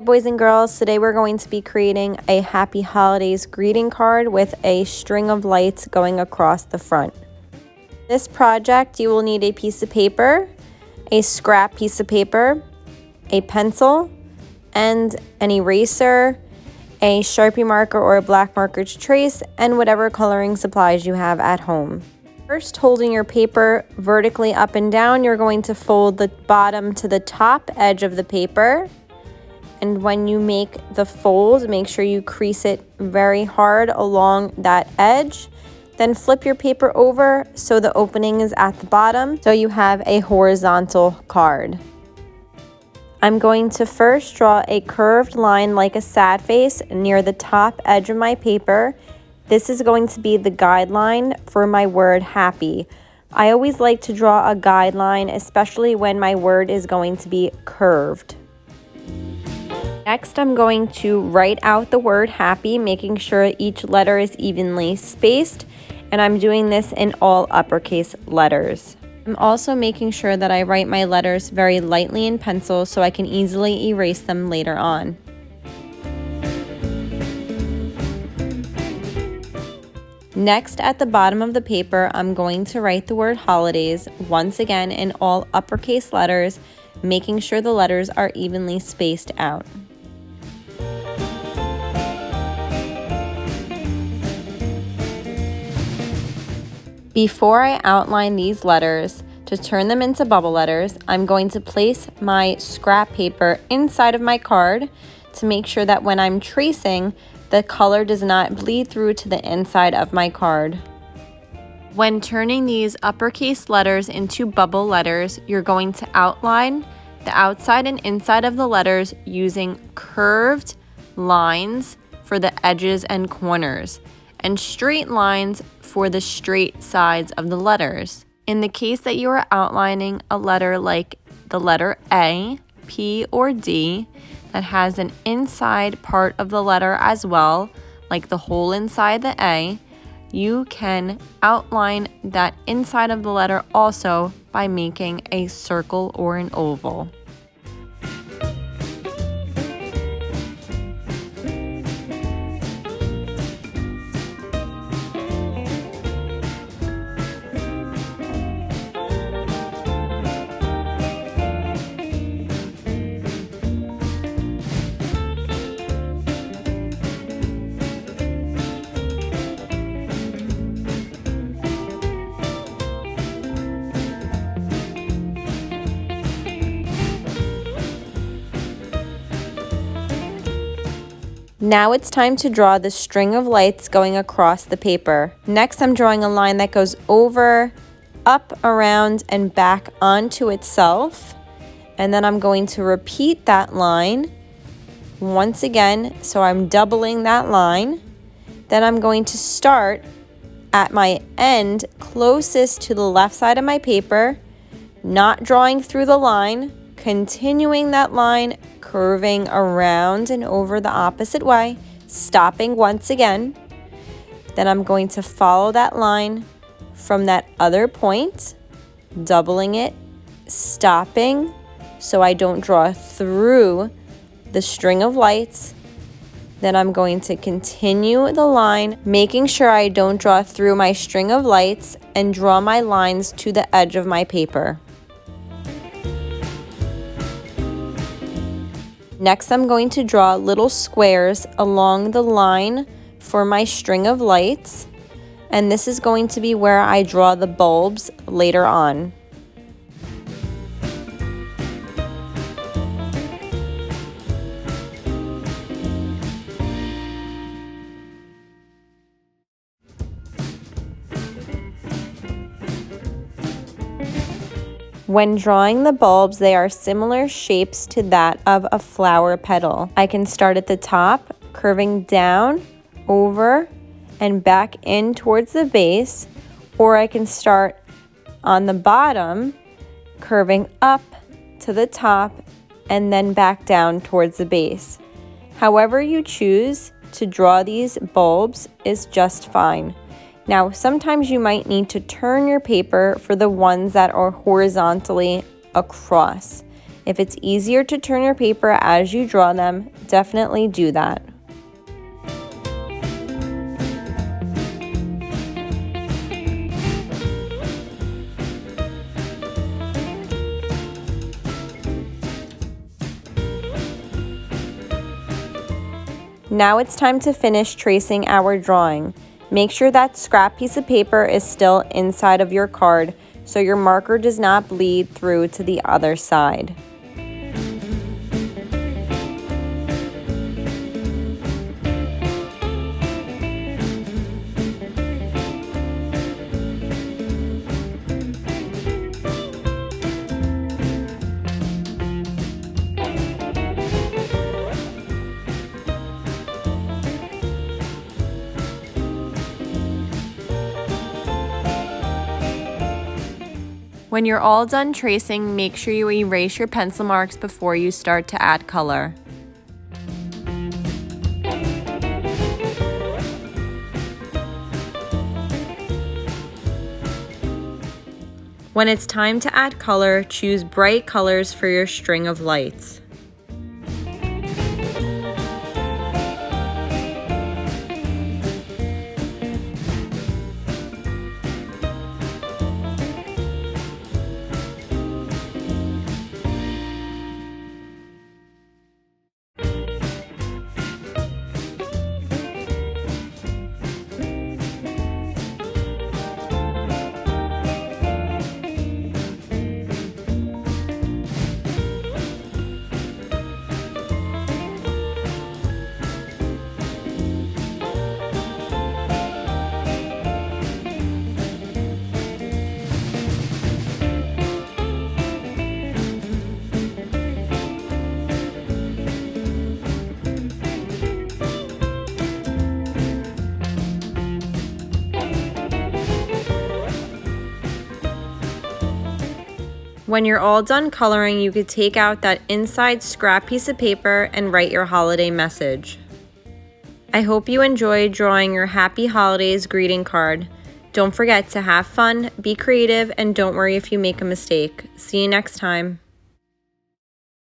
Boys and girls, today we're going to be creating a Happy Holidays greeting card with a string of lights going across the front. This project, you will need a piece of paper, a scrap piece of paper, a pencil, and an eraser, a Sharpie marker or a black marker to trace, and whatever coloring supplies you have at home. First, holding your paper vertically up and down, you're going to fold the bottom to the top edge of the paper. And when you make the fold, make sure you crease it very hard along that edge. Then flip your paper over so the opening is at the bottom, so you have a horizontal card. I'm going to first draw a curved line like a sad face near the top edge of my paper. This is going to be the guideline for my word happy. I always like to draw a guideline, especially when my word is going to be curved. Next, I'm going to write out the word happy, making sure each letter is evenly spaced, and I'm doing this in all uppercase letters. I'm also making sure that I write my letters very lightly in pencil so I can easily erase them later on. Next, at the bottom of the paper, I'm going to write the word holidays, once again in all uppercase letters, making sure the letters are evenly spaced out. Before I outline these letters, to turn them into bubble letters, I'm going to place my scrap paper inside of my card to make sure that when I'm tracing, the color does not bleed through to the inside of my card. When turning these uppercase letters into bubble letters, you're going to outline the outside and inside of the letters using curved lines for the edges and corners, and straight lines for the straight sides of the letters. In the case that you are outlining a letter like the letter A, P, or D that has an inside part of the letter as well, like the hole inside the A, you can outline that inside of the letter also by making a circle or an oval. Now it's time to draw the string of lights going across the paper. Next, I'm drawing a line that goes over, up, around, and back onto itself. And then I'm going to repeat that line once again, so I'm doubling that line. Then I'm going to start at my end closest to the left side of my paper, not drawing through the line, continuing that line, curving around and over the opposite way, stopping once again. Then I'm going to follow that line from that other point, doubling it, stopping so I don't draw through the string of lights. Then I'm going to continue the line, making sure I don't draw through my string of lights, and draw my lines to the edge of my paper. Next, I'm going to draw little squares along the line for my string of lights, and this is going to be where I draw the bulbs later on. When drawing the bulbs, they are similar shapes to that of a flower petal. I can start at the top, curving down, over, and back in towards the base, or I can start on the bottom, curving up to the top, and then back down towards the base. However you choose to draw these bulbs is just fine. Now, sometimes you might need to turn your paper for the ones that are horizontally across. If it's easier to turn your paper as you draw them, definitely do that. Now it's time to finish tracing our drawing. Make sure that scrap piece of paper is still inside of your card so your marker does not bleed through to the other side. When you're all done tracing, make sure you erase your pencil marks before you start to add color. When it's time to add color, choose bright colors for your string of lights. When you're all done coloring, you could take out that inside scrap piece of paper and write your holiday message. I hope you enjoyed drawing your Happy Holidays greeting card. Don't forget to have fun, be creative, and don't worry if you make a mistake. See you next time.